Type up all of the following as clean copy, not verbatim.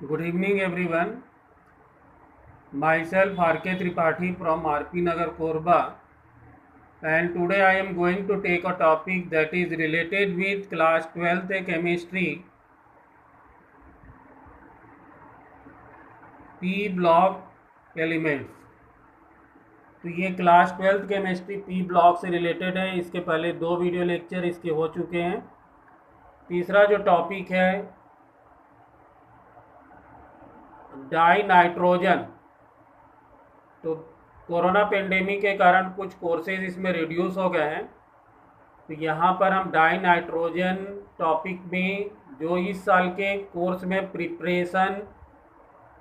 Good evening, everyone. Myself R.K. Tripathi from R.P. Nagar, Korba, and today I am going to take a topic that is related with class 12th chemistry, P block elements. तो ये class 12th chemistry P block से related है। इसके पहले 2 video lecture इसके हो चुके हैं। तीसरा जो टॉपिक है डाई नाइट्रोजन, तो कोरोना पेंडेमिक के कारण कुछ कोर्सेज इसमें रिड्यूस हो गए हैं। तो यहाँ पर हम डाई नाइट्रोजन टॉपिक में जो इस साल के कोर्स में प्रिपरेशन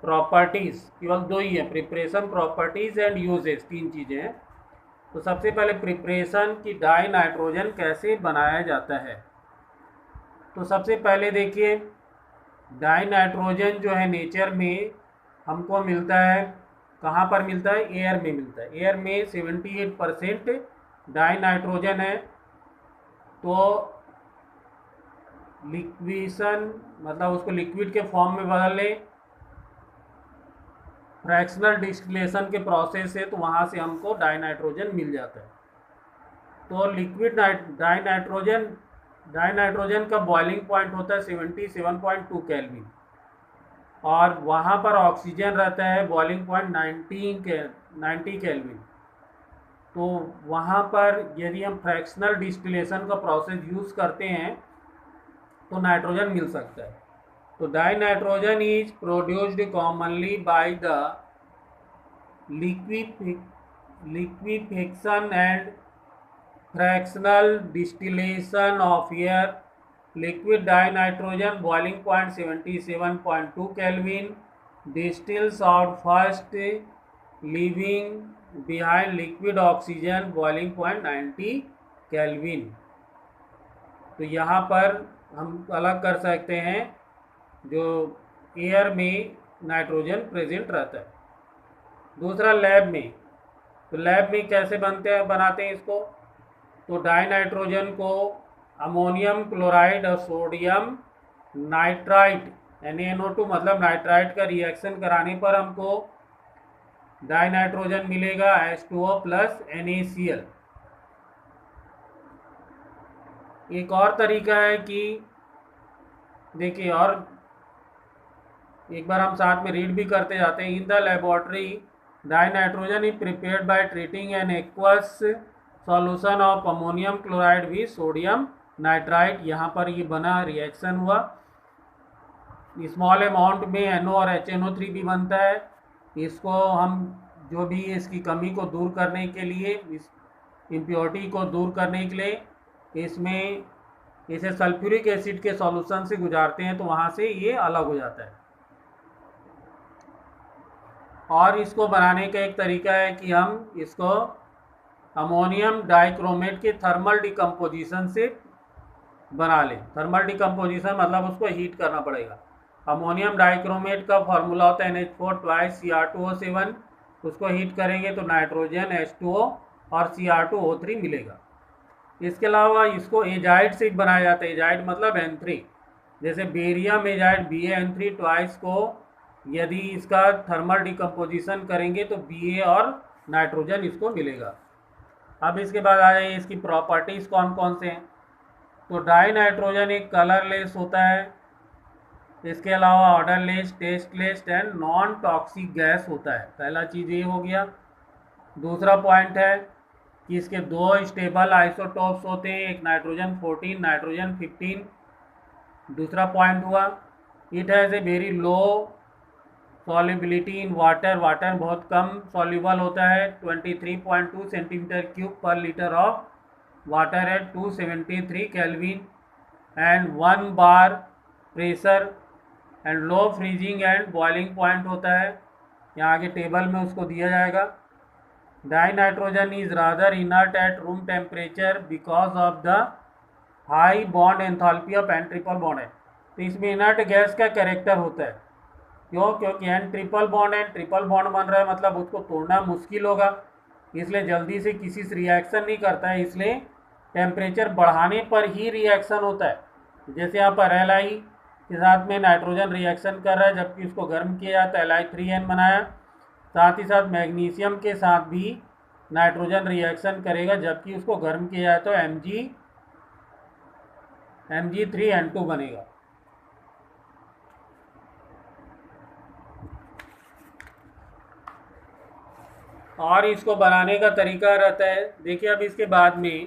प्रॉपर्टीज़ केवल 2 ही है, प्रिपरेशन प्रॉपर्टीज़ एंड यूजेस, 3 चीज़ें हैं। तो सबसे पहले प्रिपरेशन की डाई नाइट्रोजन कैसे बनाया जाता है। तो सबसे पहले देखिए, डाई नाइट्रोजन जो है नेचर में हमको मिलता है, कहाँ पर मिलता है? एयर में मिलता है। एयर में 78% डाई नाइट्रोजन है। तो लिक्विशन मतलब उसको लिक्विड के फॉर्म में बदल लें, फ्रैक्शनल डिस्टिलेशन के प्रोसेस से, तो वहाँ से हमको डाई नाइट्रोजन मिल जाता है। तो लिक्विड डाई नाइट्रोजन का बॉइलिंग पॉइंट होता है 77.2 केल्विन, और वहाँ पर ऑक्सीजन रहता है बॉइलिंग पॉइंट 90 केल्विन। तो वहाँ पर यदि हम फ्रैक्शनल डिस्टिलेशन का प्रोसेस यूज़ करते हैं तो नाइट्रोजन मिल सकता है। तो die nitrogen is produced commonly by the liquefaction and fractional distillation of air. Liquid dinitrogen boiling point 77.2 Kelvin distills out first, leaving behind liquid oxygen boiling point 90 Kelvin. तो यहाँ पर हम अलग कर सकते हैं जो एयर में नाइट्रोजन प्रेजेंट रहता है। दूसरा लैब में, तो लैब में कैसे बनाते हैं इसको? तो डाई नाइट्रोजन को अमोनियम क्लोराइड और सोडियम नाइट्राइट NaNO2 मतलब नाइट्राइट का रिएक्शन कराने पर हमको डाई नाइट्रोजन मिलेगा H2O प्लस NaCl। एक और तरीका है कि देखिए, और एक बार हम साथ में रीड भी करते जाते हैं। In the laboratory die nitrogen is prepared by treating an aqueous solution of ammonium chloride with sodium nitrite. यहाँ पर ये बना रिएक्शन हुआ, स्मॉल अमाउंट में NO और HNO3 भी बनता है। इसको हम जो भी इसकी कमी को दूर करने के लिए, इस इम्प्योरिटी को दूर करने के लिए इसमें इसे सल्फ्यूरिक एसिड के सॉल्यूशन से गुजारते हैं, तो वहाँ से ये अलग हो जाता है। और इसको बनाने का एक तरीका है कि हम इसको अमोनियम डाइक्रोमेट के थर्मल डिकम्पोजिशन से बना लें। थर्मल डिकम्पोजिशन मतलब उसको हीट करना पड़ेगा। अमोनियम डाइक्रोमेट का फॉर्मूला होता है NH4 2 Cr2O7। उसको हीट करेंगे तो नाइट्रोजन H2O और Cr2O3 मिलेगा। इसके अलावा इसको एजाइड से बनाया जाता है। एजाइड मतलब N3, जैसे बेरियम एजाइड BaN3 ट्वाइस को यदि इसका थर्मल डिकम्पोजिशन करेंगे तो Ba और नाइट्रोजन इसको मिलेगा। अब इसके बाद आ जाइए इसकी प्रॉपर्टीज़ कौन कौन से हैं। तो डाई नाइट्रोजन एक कलरलेस होता है। इसके अलावा odourless, tasteless and non toxic gas होता है। पहला चीज़ ये हो गया। दूसरा पॉइंट है कि इसके 2 स्टेबल आइसोटोप्स होते हैं, एक नाइट्रोजन 14, नाइट्रोजन 15। दूसरा पॉइंट हुआ, it has a very low solubility in water. Water बहुत कम सॉल्यूबल होता है। 23.2 सेंटीमीटर क्यूब पर litre of water at 273 kelvin and 1 bar pressure and low freezing and boiling point होता है। यहाँ आगे टेबल में उसको दिया जाएगा। Die nitrogen is rather inert at room temperature because of the high bond enthalpy of N triple bond है। तो इसमें इनर्ट गैस का कैरेक्टर होता है। क्यों? क्योंकि N ट्रिपल बॉन्ड बन रहा है, मतलब उसको तोड़ना मुश्किल होगा, इसलिए जल्दी से किसी से रिएक्शन नहीं करता है। इसलिए टेम्परेचर बढ़ाने पर ही रिएक्शन होता है। जैसे यहाँ पर Li के साथ में नाइट्रोजन रिएक्शन कर रहा है, जबकि उसको गर्म किया जाता है Li3n बनाया। साथ ही साथ मैग्नीशियम के साथ भी नाइट्रोजन रिएक्शन करेगा, जबकि उसको गर्म किया जाए तो Mg3n2 बनेगा। और इसको बनाने का तरीका रहता है, देखिए अब इसके बाद में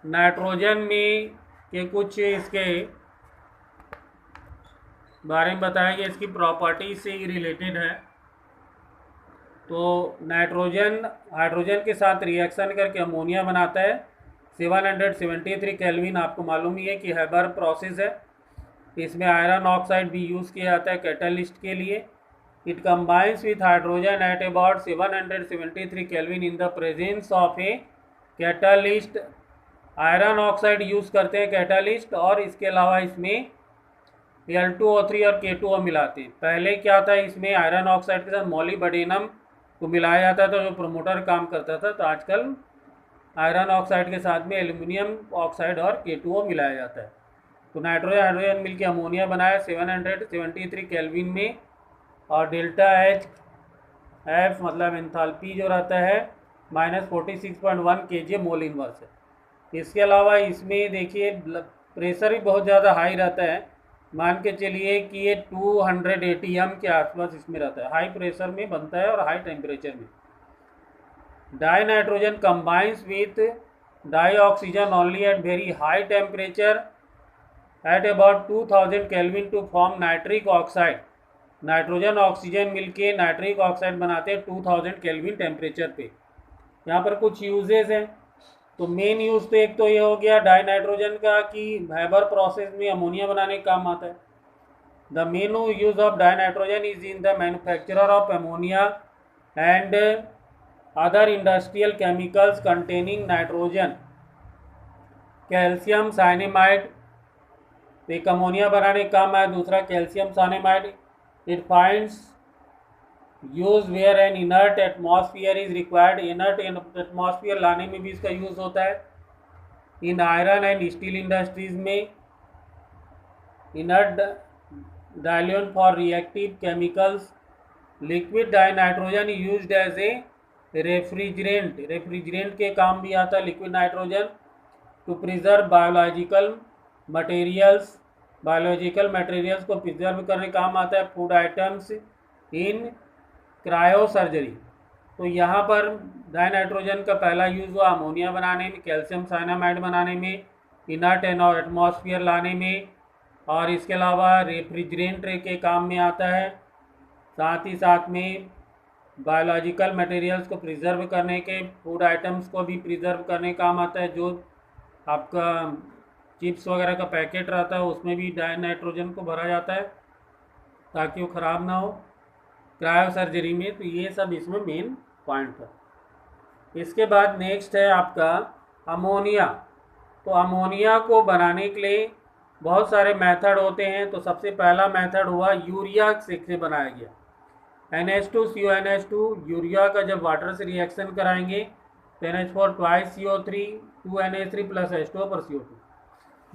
नाइट्रोजन में के कुछ इसके बारे में बताया गया, इसकी प्रॉपर्टी से रिलेटेड है। तो नाइट्रोजन हाइड्रोजन के साथ रिएक्शन करके अमोनिया बनाता है। 773 केल्विन, आपको मालूम ही है कि हैबर प्रोसेस है। इसमें आयरन ऑक्साइड भी यूज़ किया जाता है कैटलिस्ट के लिए। It combines with hydrogen at about 773 kelvin in the presence of a catalyst. Iron oxide use करते हैं कैटलिस्ट, और इसके अलावा इसमें L2O3 और K2O मिलाते हैं। पहले क्या था, इसमें आयरन ऑक्साइड के साथ मोलिब्डेनम को मिलाया जाता था जो प्रमोटर काम करता था। तो आजकल आयरन ऑक्साइड के साथ में एल्यूमिनियम ऑक्साइड और K2O मिलाया जाता है। तो नाइट्रोजन हाइड्रोजन मिलकर अमोनिया बनाया 773 केल्विन में, और डेल्टा एच एफ मतलब एंथैल्पी जो रहता है -46.1 kJ मोल इनवर्स है। इसके अलावा इसमें देखिए प्रेशर भी बहुत ज़्यादा हाई रहता है। मान के चलिए कि ये 200 ATM के आसपास इसमें रहता है। हाई प्रेशर में बनता है और हाई टेम्परेचर में। Di nitrogen combines with di oxygen only at very high temperature at about 2000 kelvin to form nitric oxide. Nitrogen oxygen मिलके नाइट्रिक ऑक्साइड बनाते हैं 2000 केल्विन टेम्परेचर पे। यहाँ पर कुछ यूजेस हैं। तो मेन यूज़ तो एक तो ये हो गया डाई नाइट्रोजन का कि हैबर प्रोसेस में अमोनिया बनाने का काम आता है। The main use of dinitrogen is in the manufacturer of ammonia and other industrial chemicals containing nitrogen. Calcium cyanamide एक अमोनिया बनाने का काम है। दूसरा calcium cyanamide, it finds use where an inert atmosphere is required. Inert atmosphere लाने में भी इसका यूज होता है। In iron and steel industries में inert diluent for reactive chemicals. Liquid dinitrogen used as a refrigerant के काम भी आता है liquid nitrogen. To preserve biological materials को प्रिजर्व करने काम आता है। Food items in cryo surgery. तो यहाँ पर डाई नाइट्रोजन का पहला यूज़ हुआ अमोनिया बनाने में, कैल्शियम साइनामाइड बनाने में, इनर्ट एटमॉस्फेयर लाने में, और इसके अलावा रेफ्रिजरेंट के काम में आता है। साथ ही साथ में बायोलॉजिकल मटेरियल्स को प्रिजर्व करने के, फूड आइटम्स को भी प्रिजर्व करने काम आता है। जो आपका चिप्स वगैरह का पैकेट रहता है उसमें भी डाई नाइट्रोजन को भरा जाता है ताकि वो ख़राब ना हो क्रायो सर्जरी में। तो ये सब इसमें मेन पॉइंट है। इसके बाद नेक्स्ट है आपका अमोनिया। तो अमोनिया को बनाने के लिए बहुत सारे मेथड होते हैं। तो सबसे पहला मेथड हुआ यूरिया से बनाया गया। NH2CONH2 यूरिया का जब वाटर से रिएक्शन कराएंगे तो NH4 2 CO3 2NH3 plus H2O पर CO2।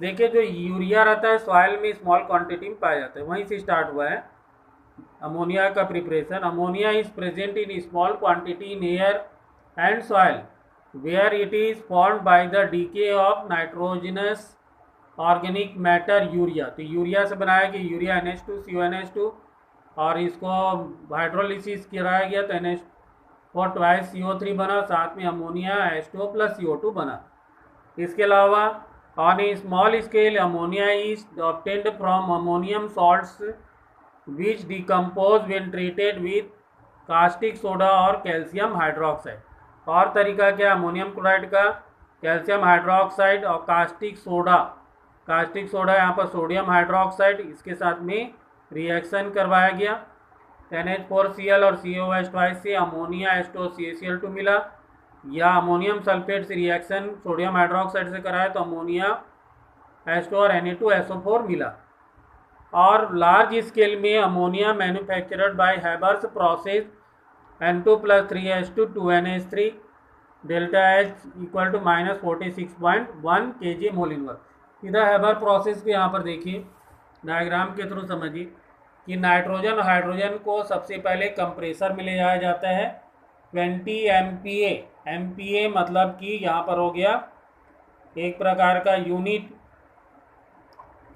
देखिए जो यूरिया रहता है सॉइल में स्मॉल क्वांटिटी में पाया जाता है, वहीं से स्टार्ट हुआ है अमोनिया का preparation. Ammonia is present in small quantity in air and soil where it is formed by the decay of nitrogenous organic matter urea. तो यूरिया से बनाया गया यूरिया NH2CONH2, और इसको हाइड्रोलिसिस कराया गया तो NH4 2 CO3 बना, साथ में अमोनिया H2O प्लस CO2 बना। इसके अलावा on A small scale ammonia is obtained from ammonium salts which decompose when treated with caustic soda और कैल्शियम हाइड्रोक्साइड। और तरीका क्या अमोनियम क्लोराइड का, कैल्शियम हाइड्रोक्साइड और कास्टिक सोडा यहाँ पर सोडियम हाइड्रोक्साइड, इसके साथ में रिएक्शन करवाया गया। NH4Cl और COH2 से अमोनिया H2O CaCl2 मिला, या अमोनियम सल्फेट से रिएक्शन सोडियम हाइड्रोक्साइड से कराया तो अमोनिया H2O और Na2SO4 मिला। और लार्ज स्केल में ammonia manufactured by Haber's process N2 + 3H2 2NH3 delta H equal to -46.1 kJ mole inverse. इधर हैबर प्रोसेस के यहाँ पर देखिए डायग्राम के थ्रू समझिए कि नाइट्रोजन और हाइड्रोजन को सबसे पहले कंप्रेसर में ले जाया जाता है 20 MPa। MPa मतलब कि यहाँ पर हो गया एक प्रकार का यूनिट,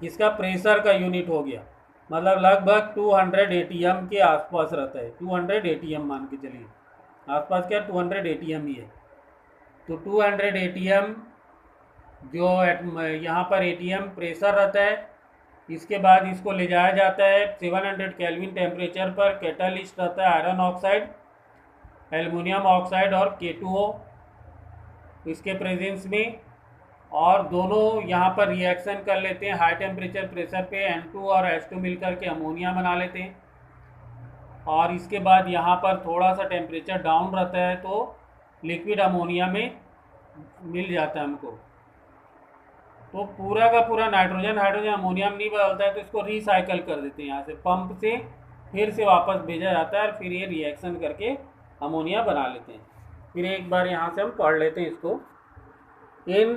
इसका प्रेशर का यूनिट हो गया, मतलब लगभग 200 ATM के आसपास रहता है। 200 ATM मान के चलिए, आसपास क्या 200 ATM ही है। तो 200 ATM जो यहाँ पर ATM प्रेशर रहता है। इसके बाद इसको ले जाया जाता है 700 केल्विन टेम्परेचर पर। कैटालिस्ट रहता है आयरन ऑक्साइड, एल्युमिनियम ऑक्साइड और K2O इसके प्रेजेंस में, और दोनों यहाँ पर रिएक्शन कर लेते हैं हाई टेम्परेचर प्रेशर पे। N2 और H2 मिलकर के अमोनिया बना लेते हैं। और इसके बाद यहाँ पर थोड़ा सा टेम्परेचर डाउन रहता है तो लिक्विड अमोनिया में मिल जाता है हमको। तो पूरा का पूरा नाइट्रोजन हाइड्रोजन अमोनिया में नहीं बदलता है, तो इसको रिसाइकल कर देते हैं। यहाँ से पंप से फिर से वापस भेजा जाता है और फिर ये रिएक्शन करके अमोनिया बना लेते हैं। फिर एक बार यहाँ से हम पढ़ लेते हैं इसको। In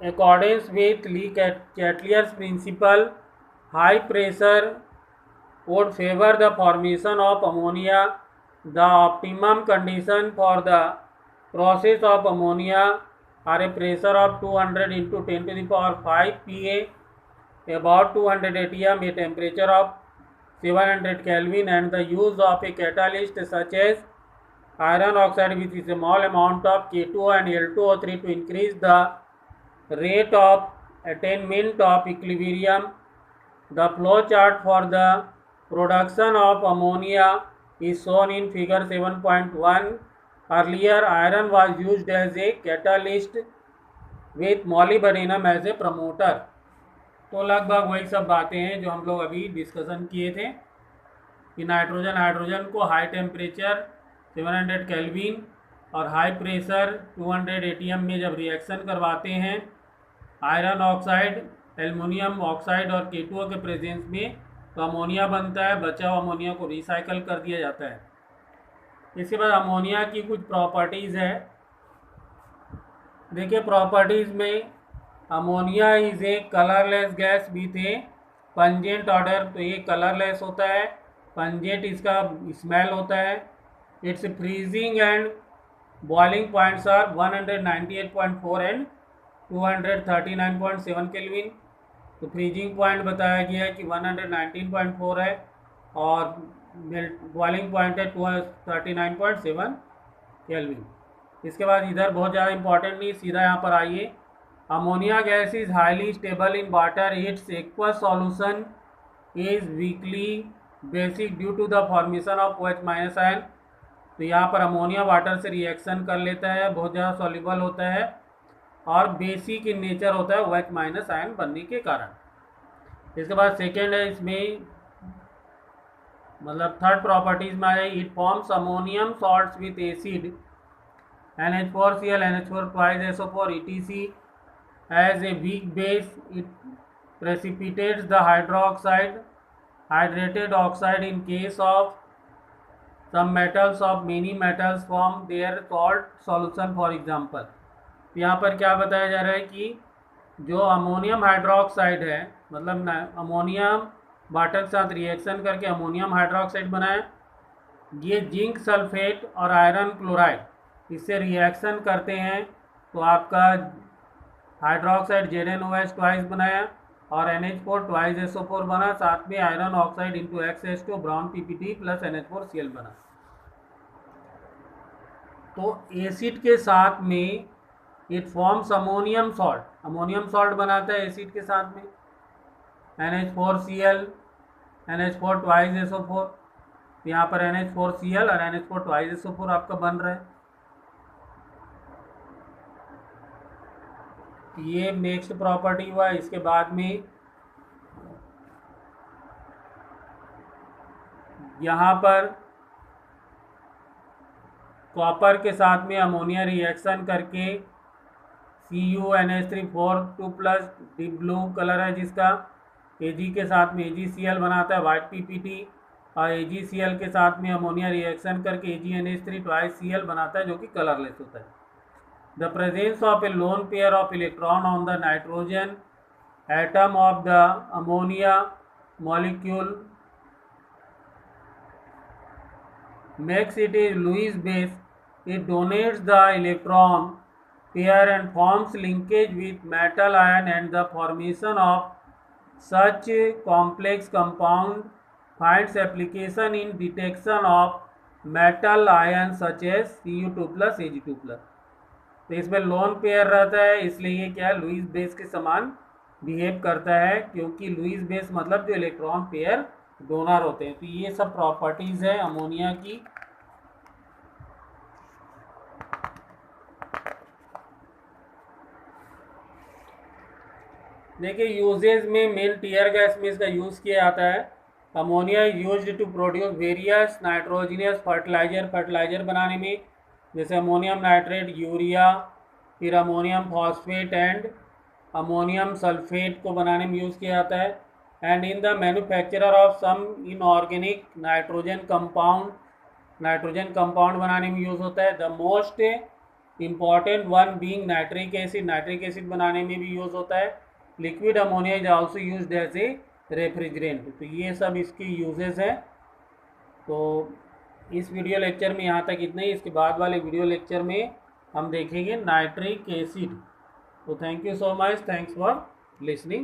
accordance with Le Chatelier's principle, high pressure would favor the formation of ammonia. The optimum condition for the process of ammonia are a pressure of 200 into 10 to the power 5 Pa, about 200 ATM, a temperature of 700 Kelvin, and the use of a catalyst such as iron oxide with a small amount of K2O and L2O3 to increase the rate of attainment of equilibrium. The flow chart for the production of ammonia is shown in figure 7.1. Earlier, iron was used as a catalyst with molybdenum as a promoter. तो लगभग वही सब बातें हैं जो हम लोग अभी डिस्कशन किए थे कि नाइट्रोजन हाइड्रोजन को हाई टेम्परेचर 700 केल्विन और हाई प्रेशर 200 ATM में जब रिएक्शन करवाते हैं आयरन ऑक्साइड, एल्युमिनियम ऑक्साइड और K2O के प्रेजेंस में, तो अमोनिया बनता है। बचा हुआ अमोनिया को रिसाइकल कर दिया जाता है। इसके बाद अमोनिया की कुछ प्रॉपर्टीज़ है। देखिए प्रॉपर्टीज़ में ammonia is a colourless gas with A pungent order. तो ये कलरलेस होता है, पंजेंट इसका स्मेल होता है। Its freezing and boiling points are 198.4 and 239.7 kelvin. तो फ्रीजिंग पॉइंट बताया गया है कि 119.4 है और बॉइलिंग पॉइंट है 239.7 केल्विन। इसके बाद इधर बहुत ज़्यादा इंपॉर्टेंट नहीं, सीधा यहाँ पर आइए। Ammonia gas is highly stable in water. Its aqueous solution is weakly basic due to the formation of OH- ion. तो यहाँ पर अमोनिया वाटर से रिएक्शन कर लेता है, बहुत ज़्यादा सॉल्युबल होता है और बेसिक इन नेचर होता है OH- आयन बनने के कारण। इसके बाद सेकेंड है इसमें, मतलब थर्ड प्रॉपर्टीज में आ जाए, it forms ammonium salts with acid NH4Cl, NH4 twice SO4 etc. As a weak base, it precipitates the hydroxide, hydrated oxide. In case of some metals of many metals form their salt solution. For example, यहाँ पर क्या बताया जा रहा है कि जो ammonium hydroxide है, मतलब अमोनियम वाटर के साथ रिएक्शन करके अमोनियम हाइड्रोक्साइड बनाए, ये जिंक सल्फेट और आयरन क्लोराइड इससे रिएक्शन करते हैं तो आपका हाइड्रोक्साइड ZnOH ट्वाइस बनाया और NH4 ट्वाइस SO4 बना, साथ में iron oxide into XH2 brown PPT plus NH4Cl बना। तो एसिड के साथ में it forms ammonium salt, ammonium salt बनाता है एसिड के साथ में। NH4Cl, NH4 ट्वाइस SO4, यहाँ पर NH4Cl और NH4 ट्वाइस SO4 आपका बन रहा है। ये नेक्स्ट प्रॉपर्टी हुआ। इसके बाद में यहाँ पर कॉपर के साथ में अमोनिया रिएक्शन करके CuNH3 2 plus deep blue colour है जिसका, Ag के साथ में AgCl बनाता है वाइट PPT, और AgCl के साथ में अमोनिया रिएक्शन करके AgNH3 ट्वाइस Cl बनाता है जो कि कलरलेस होता है। The presence of a lone pair of electron on the nitrogen atom of the ammonia molecule makes it a Lewis base. It donates the electron pair and forms linkage with metal ion, and the formation of such a complex compound finds application in detection of metal ions such as Cu2 plus Ag2 plus. तो इसमें lone pair रहता है, इसलिए ये क्या Lewis base के समान behave करता है, क्योंकि लुईस बेस मतलब जो इलेक्ट्रॉन पेयर डोनर होते हैं। तो ये सब प्रॉपर्टीज है अमोनिया की। देखिए यूजेज में मेन टीयर गैस में इसका यूज़ किया जाता है। Ammonia is used to produce various nitrogenous fertiliser बनाने में, जैसे अमोनियम नाइट्रेट, यूरिया, फिर ammonium phosphate and ammonium sulphate को बनाने में यूज़ किया जाता है। And in the manufacturer of some inorganic nitrogen compound बनाने में यूज़ होता है। The most important one being nitric acid बनाने में भी यूज़ होता है। Liquid ammonia is also used as a refrigerant. तो ये सब इसकी यूजेस हैं। तो इस वीडियो लेक्चर में यहाँ तक इतना ही। इसके बाद वाले वीडियो लेक्चर में हम देखेंगे नाइट्रिक एसिड। तो thank you so much, thanks for listening.